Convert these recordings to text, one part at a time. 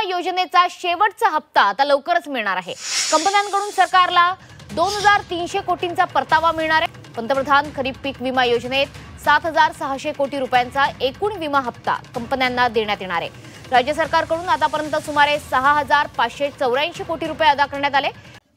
योजनेचा शेवटचा हप्ता आता लवकरच मिळणार आहे। कंपन्यांकडून सरकारला 2300 कोटींचा परतावा मिळणार आहे। पंतप्रधान खरीप पीक विमा योजनेत 7600 कोटी रुपयांचा एकूण विमा हप्ता कंपन्यांना देण्यात येणार आहे। राज्य सरकारकडून आतापर्यंत सुमारे 6584 कोटी रुपये अदा करण्यात आले।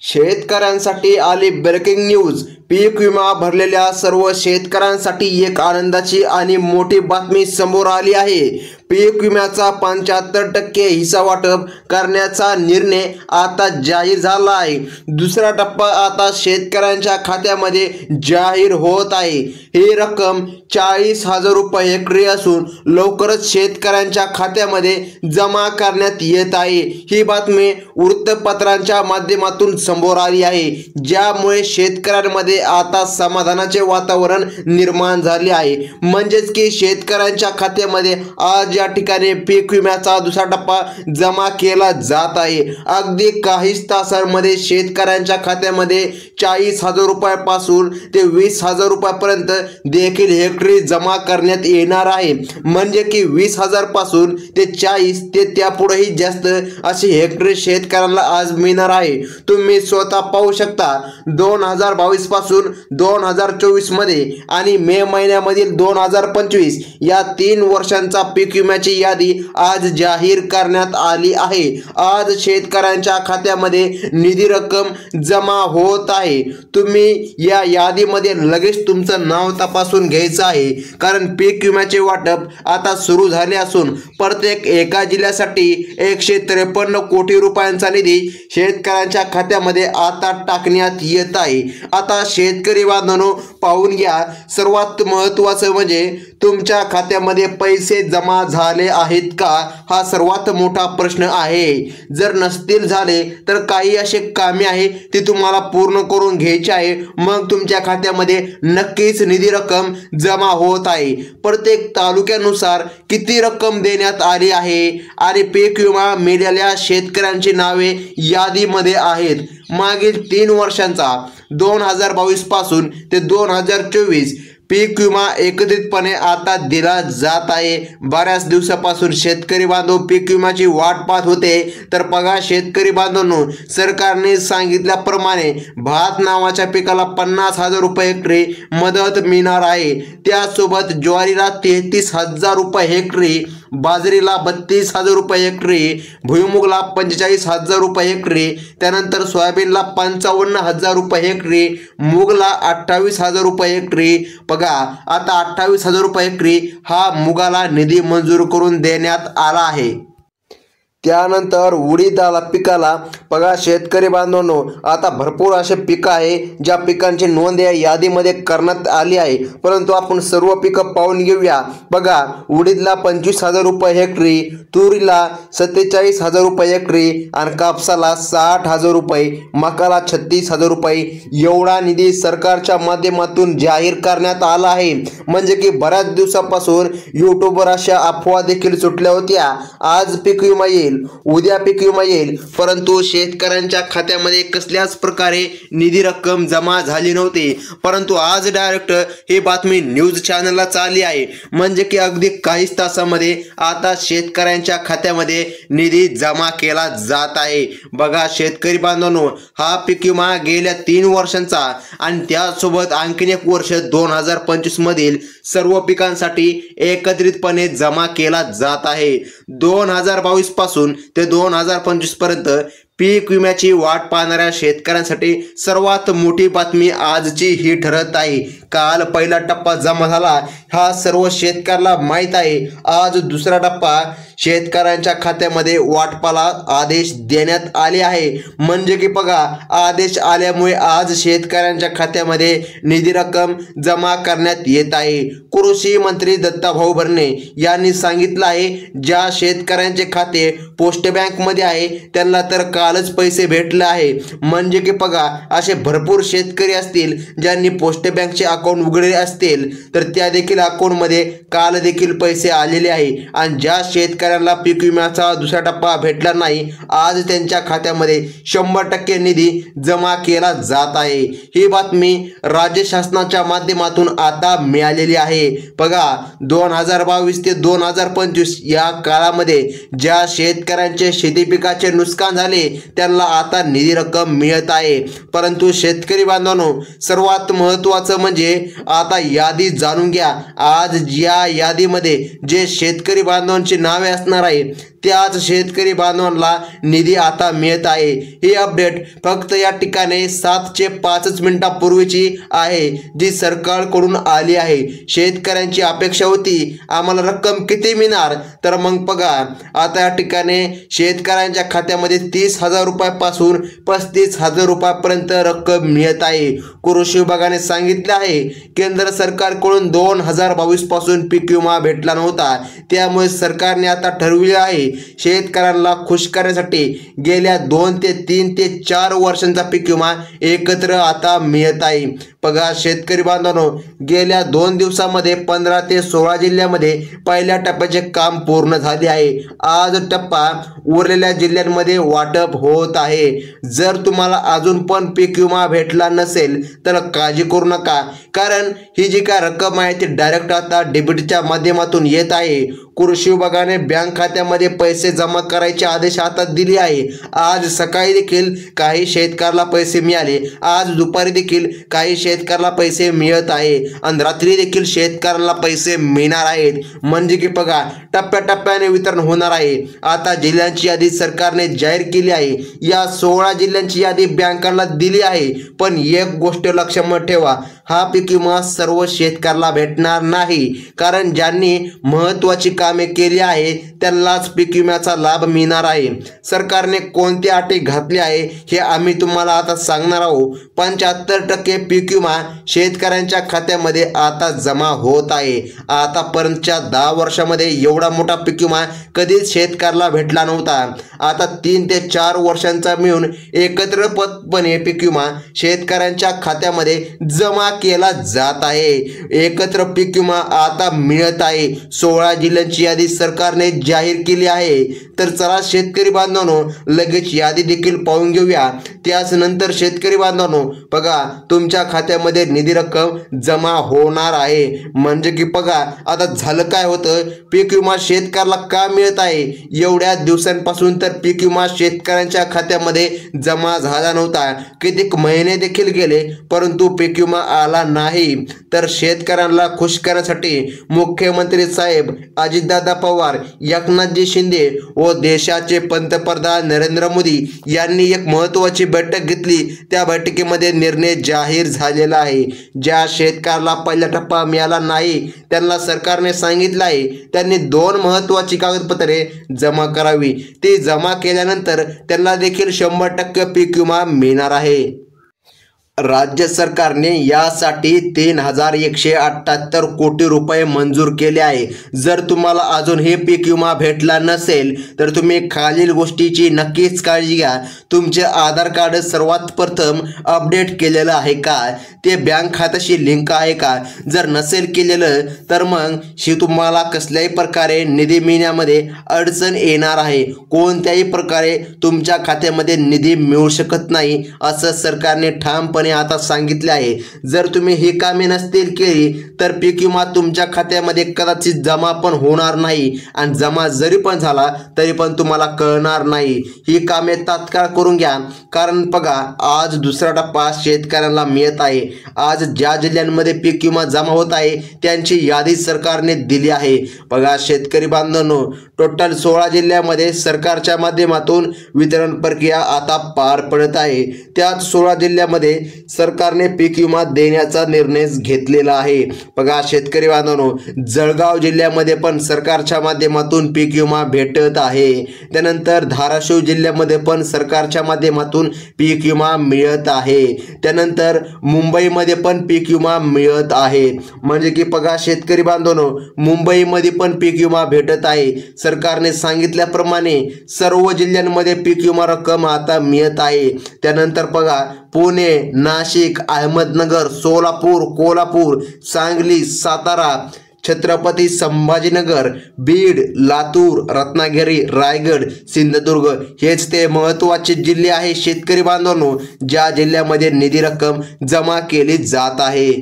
शेतकऱ्यांसाठी आली ब्रेकिंग न्यूज। पीक विमा भरलेल्या सर्व शेतकऱ्यांसाठी एक आनंदाची आणि मोठी बातमी समोर आली आहे। पीक विम्याचा 75% हिस्सा वाटप करण्याचा निर्णय आता जाहीर झाला आहे। दुसरा टप्पा आता शेतकऱ्यांच्या खात्यामध्ये जाहीर होत आहे। ही रक्कम 40,000 रुपये हेक्टरी असून लवकरच शेतकऱ्यांच्या खात्यामध्ये जमा करण्यात येत आहे। ही बातमी वृत्तपत्रांच्या माध्यमातून समोर आली आहे, ज्यामुळे शेतकऱ्यांमध्ये आता समाधानाचे वातावरण निर्माण झाले आहे। म्हणजेच की शेतकऱ्यांच्या खात्यामध्ये आज या ठिकाणी पीक विम्याचा दुसरा टप्पा जमा केला जात आहे। अगदी काहीच तासांमध्ये शेतकऱ्यांच्या खात्यामध्ये 40,000 रुपयापासून ते 20,000 रुपयापर्यंत देखील हेक्टरी जमा करण्यात येणार आहे। म्हणजे की 20,000 पासून ते 40 ते त्यापुढेही जास्त अशी हेक्टरी शेतकऱ्यांना आज मिळणार आहे। तुम्ही स्वतः पाहू शकता 2022 पासून 2024 मध्ये आणि मे महिन्यामधील 2025 या 3 वर्षांचा पीक विम्याची यादी आज जाहीर करण्यात आली आहे। आज शेतकऱ्यांच्या खात्यामध्ये निधी रक्कम जमा होत आहे। तुम्ही या यादीमध्ये लगेच तुमचं नाव तपासून घ्यायचं आहे, कारण पीक विम्याचे वाटप आता सुरू झाले असून प्रत्येक एका जिल्ह्यासाठी 153 कोटी रुपयांचा निधी शेतकऱ्यांच्या खात्यामध्ये आता टाकण्यात येत आहे। आता शेतकरी बांधवांनो पाहून घ्या, सर्वात महत्त्वाचं म्हणजे तुमच्या खात्यामध्ये पैसे जमा झाले आहेत का, हा सर्वात मोठा प्रश्न आहे। जर नसतील झाले तर काही असे कामे आहे ती तुम्हाला पूर्ण करून घ्यायची आहे, मग तुमच्या खात्यामध्ये नक्कीच निधी रक्कम जमा होत आहे। प्रत्येक तालुक्यानुसार किती रक्कम देण्यात आली आहे आणि पीक विमा मिळालेल्या शेतकऱ्यांची नावे यादीमध्ये आहेत। मागील 3 वर्षांचा 2022 पासून ते 2024 पीक विमा एकत्रितपणे आता दिला जात आहे। बऱ्याच दिवसापासून शेतकरी बांधव पीक विम्याची वाट पाहत होते, तर बघा शेतकरी बांधवांनो, सरकारने सांगितल्याप्रमाणे भात नावाच्या पिकाला 50,000 रुपये हेक्टरी मदत मिळणार आहे। त्यासोबत ज्वारीला 33,000 रुपये हेक्टरी, बाजरीला 32,000 रुपये हेक्टरी, भुईमुगला 45,000 रुपये हेक्टरी, त्यानंतर सोयाबीनला 55,000 रुपये हेक्टरी, मूगला 28,000 रुपये हेक्टरी। बघा आता 28,000 रुपये हेक्टरी हा मुगाला निधी मंजूर करून देण्यात आला आहे। त्यानंतर उडीद पिकाला बघा शेतकरी बांधवांनो, आता भरपूर असे पिकं आहे ज्या पिकांची नोंद या यादीमध्ये करण्यात आली आहे, परंतु आपण सर्व पिकं पाहून घेऊया। बघा उडीदला 25,000 रुपये हेक्टरी, तुरीला 47,000 रुपये हेक्टरी आणि कापसाला 60,000 रुपये, मकाला 36,000 रुपये एवढा निधी सरकारच्या माध्यमातून जाहीर करण्यात आला आहे। म्हणजे की बऱ्याच दिवसापासून यूट्यूबवर अशा अफवा देखील सुटल्या होत्या, आज पीक विमा येईल, उद्या पीक विमा येईल, परंतु शेतकऱ्यांच्या खात्यामध्ये कसल्याच प्रकारे निधी रक्कम जमा झाली नव्हती। परंतु आज डायरेक्ट ही बातमी न्यूज चॅनलला चालली आहे, म्हणजे की अगदी काहीच तासामध्ये आता शेतकऱ्यांच्या खात्यामध्ये निधी जमा केला जात आहे। बघा शेतकरी बांधवांनो, हा पीक विमा गेल्या 3 वर्षांचा आणि त्यासोबत आणखीन एक वर्ष 2025 मधील सर्व पिकांसाठी एकत्रितपणे जमा केला जात आहे। 2022 पासून ते 2025 पर्यंत पीक विम्याची वाट पाहणाऱ्या शेतकऱ्यांसाठी सर्वात मोठी बातमी आजची ही ठरत आहे। काल पहिला टप्पा जमा झाला, हा सर्व शेतकऱ्याला माहीत आहे। आज दुसरा टप्पा शेतकऱ्यांच्या खात्यामध्ये वाटपाला आदेश देण्यात आले आहे। म्हणजे की बघा आदेश आल्यामुळे आज शेतकऱ्यांच्या खात्यामध्ये निधी रक्कम जमा करण्यात येत आहे। कृषी मंत्री दत्ताभाऊ भरणे यांनी सांगितलं आहे, ज्या शेतकऱ्यांचे खाते पोस्ट बँक मध्ये आहे त्यांना तर कालच पैसे भेटले आहे। म्हणजे की बघा असे भरपूर शेतकरी असतील ज्यांनी पोस्ट बँकचे अकाउंट उघडले असतील, तर त्या देखील अकाउंट मध्ये काल देखील पैसे आलेले आहे। आणि ज्या शेतकरी शेतकऱ्यांना पीक विम्याचा दुसरा टप्पा भेटला नाही, आज त्यांच्या खात्यामध्ये 100% निधी जमा केला जात आहे। ही बातमी राज्य शासनाच्या माध्यमातून आता मिळालेली आहे। बघा 2022 ते 2025 या काळामध्ये ज्या शेतकऱ्यांचे शेती पिकाचे नुकसान झाले त्यांना आता निधी रक्कम मिळत आहे। परंतु शेतकरी बांधवांनो, सर्वात महत्त्वाचं म्हणजे आता यादी जाणून घ्या। आज या यादीमध्ये जे शेतकरी बांधवांची नावे असणार आहे त्याच शेतकरी बांधवांना निधी आता मिळत आहे। ही अपडेट फक्त या ठिकाणी 7 ते 5 मिनिटांपूर्वीची आहे, जी सरकारकडून आली आहे। शेतकऱ्यांची अपेक्षा होती आम्हाला रक्कम किती मिळणार, तर मग बघा आता या ठिकाणी शेतकऱ्यांच्या खात्यामध्ये 30,000 रुपयापासून 35,000 रुपयापर्यंत रक्कम मिळत आहे। कृषी विभागाने सांगितले आहे केंद्र सरकारकडून 2022 पासून पीक विमा भेटला नव्हता, त्यामुळे सरकारने आता ठरविले आहे शेतकऱ्यांना खुश करण्यासाठी गेल्या 2 ते 3 ते 4 वर्षांचा पीक विमा एकत्र आता मिळत आहे। बघा शेतकरी बांधवांनो, गेल्या 2 दिवसामध्ये 15 ते 16 जिल्ह्यामध्ये पहिल्या टप्प्याचे काम पूर्ण झाले आहे। आज टप्पा उरलेल्या जिल्ह्यांमध्ये वाटप होत आहे। जर तुम्हाला अजून पण पीक विमा भेटला नसेल तर काळजी करू नका, कारण ही जी काय रक्कम आहे ती डायरेक्ट आता डेबिटच्या माध्यमातून येत आहे। कृषी विभागाने बँक खात्यामध्ये पैसे जमा करायचे आदेश आता दिले आहे। आज सकाळी देखील काही शेतकऱ्याला पैसे मिळाले, आज दुपारी देखील काही शेतकऱ्याला पैसे मिळत आहे आणि रात्री देखील शेतकऱ्याला पैसे मिळणार आहेत। म्हणजे की बघा टप्प्याटप्प्याने वितरण होणार आहे। आता जिल्ह्यांची यादी सरकारने जाहीर केली आहे। या 16 जिल्ह्यांची यादी बँकांना दिली आहे, पण एक गोष्ट लक्षात ठेवा, हा पीक विमा सर्व शेतकऱ्याला भेटणार नाही, कारण ज्यांनी महत्त्वाची कामे केली आहे त्यांनाच पीक विम्याचा लाभ मिळणार आहे। सरकारने कोणत्या अटी घातली आहे हे आम्ही तुम्हाला आता सांगणार आहोत। 75% पीक विमा शेतकऱ्यांच्या खात्यामध्ये आता जमा होत आहे। आतापर्यंतच्या 10 वर्षामध्ये एवढा मोठा पीक विमा कधीच शेतकऱ्याला भेटला नव्हता। आता 3 ते 4 वर्षांचा मिळून एकत्रपणे पीक विमा शेतकऱ्यांच्या खात्यामध्ये जमा केला जात आहे। एकत्र पीक विमा आता मिळत आहे। 16 जिल्ह्यांची यादी सरकारने जाहीर केली आहे। तर चला शेतकरी बांधवांनो, लगेच यादी देखील पाहून घेऊया। त्याच नंतर शेतकरी बांधवांनो, बघा तुमच्या खात्यामध्ये निधी रक्कम जमा होणार आहे। म्हणजे की बघा आता झालं काय होतं, पीक विमा शेतकऱ्याला का मिळत आहे, एवढ्या दिवसांपासून तर पीक विमा शेतकऱ्यांच्या खात्यामध्ये जमा झाला नव्हता। कित्येक महिने देखील गेले परंतु पीक विमा आला नाही। तर शेतकऱ्यांना खुश करण्यासाठी मुख्यमंत्री साहेब अजितदादा पवार, एकनाथजी शिंदे व देशाचे पंतप्रधान नरेंद्र मोदी यांनी एक महत्त्वाची बैठक घेतली। त्या बैठकीमध्ये निर्णय जाहीर झालेला आहे। ज्या शेतकऱ्याला पहिला टप्पा मिळाला नाही त्यांना सरकारने सांगितलं आहे त्यांनी 2 महत्त्वाची कागदपत्रे जमा करावी। ती जमा केल्यानंतर त्यांना देखील 100% पीक विमा मिळणार आहे। राज्य सरकारने यासाठी 3,178 कोटी रुपये मंजूर केले आहे। जर तुम्हाला अजून हे पीक विमा भेटला नसेल तर तुम्ही खालील गोष्टीची नक्कीच काळजी घ्या। तुमचे आधार कार्ड सर्वात प्रथम अपडेट केलेलं आहे का, ते बँक खात्याशी लिंक आहे का, जर नसेल केलेलं तर मग तुम्हाला कसल्याही प्रकारे निधी मिळण्यामध्ये अडचण येणार आहे। कोणत्याही प्रकारे तुमच्या खात्यामध्ये निधी मिळू शकत नाही असं सरकारने ठामपणे आता सांगितले आहे। जर तुम्ही ही कामे नसतील केली तर पीक विमा तुमच्या खात्यामध्ये कदाचित जमा पण होणार नाही आणि जमा जरी पण झाला तरी पण तुम्हाला कळणार नाही। ही कामे तात्काळ करून घ्या, कारण बघा आज दुसरा टप्पा शेतकऱ्यांना मिळत आहे। आज ज्या जिल्ह्यांमध्ये पीक विमा जमा होत आहे त्यांची यादी सरकारने दिली आहे। बघा शेतकरी बांधवांनो, टोटल 16 जिल्ह्यामध्ये सरकारच्या माध्यमातून वितरण प्रक्रिया आता पार पडत आहे। त्यात 16 जिल्ह्यामध्ये सरकारने पीक विमा देण्याचा निर्णय घेतलेला आहे। बघा शेतकरी बांधवांनो, जळगाव जिल्ह्यामध्ये पण सरकारच्या माध्यमातून पीक विमा भेटत आहे। त्यानंतर धाराशिव जिल्ह्यामध्ये पण सरकारच्या माध्यमातून पीक विमा मिळत आहे। त्यानंतर मुंबईमध्ये पण पीक विमा मिळत आहे। म्हणजे की बघा शेतकरी बांधवांनो, मुंबईमध्ये पण पीक विमा भेटत आहे। सरकारने सांगितल्याप्रमाणे सर्व जिल्ह्यांमध्ये पीक विमा रक्कम आता मिळत आहे। त्यानंतर बघा पुणे, नाशिक, अहमदनगर, सोलापूर, कोल्हापूर, सांगली, सातारा, छत्रपती संभाजीनगर, बीड, लातूर, रत्नागिरी, रायगड, सिंधुदुर्ग हेच ते महत्त्वाचे जिल्हे आहे शेतकरी बांधवांनो, ज्या जिल्ह्यामध्ये निधी रक्कम जमा केली जात आहे।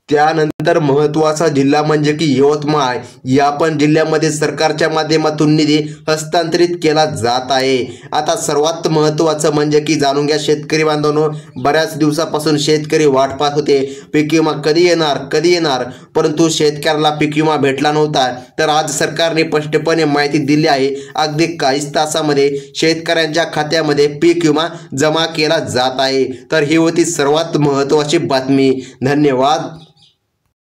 त्यानंतर महत्त्वाचा जिल्हा म्हणजे की यवतमाळ, या पण जिल्ह्यामध्ये सरकारच्या माध्यमातून निधी हस्तांतरित केला जात आहे। आता सर्वात महत्त्वाचं म्हणजे की जाणून घ्या शेतकरी बांधवांनो, बऱ्याच दिवसापासून शेतकरी वाट पाहत होते पीक विमा कधी येणार, परंतु शेतकऱ्याला पीक विमा भेटला नव्हता। तर आज सरकारने स्पष्टपणे माहिती दिली आहे, अगदी काहीच तासामध्ये शेतकऱ्यांच्या खात्यामध्ये पीक विमा जमा केला जात आहे। तर ही होती सर्वात महत्त्वाची बातमी। धन्यवाद।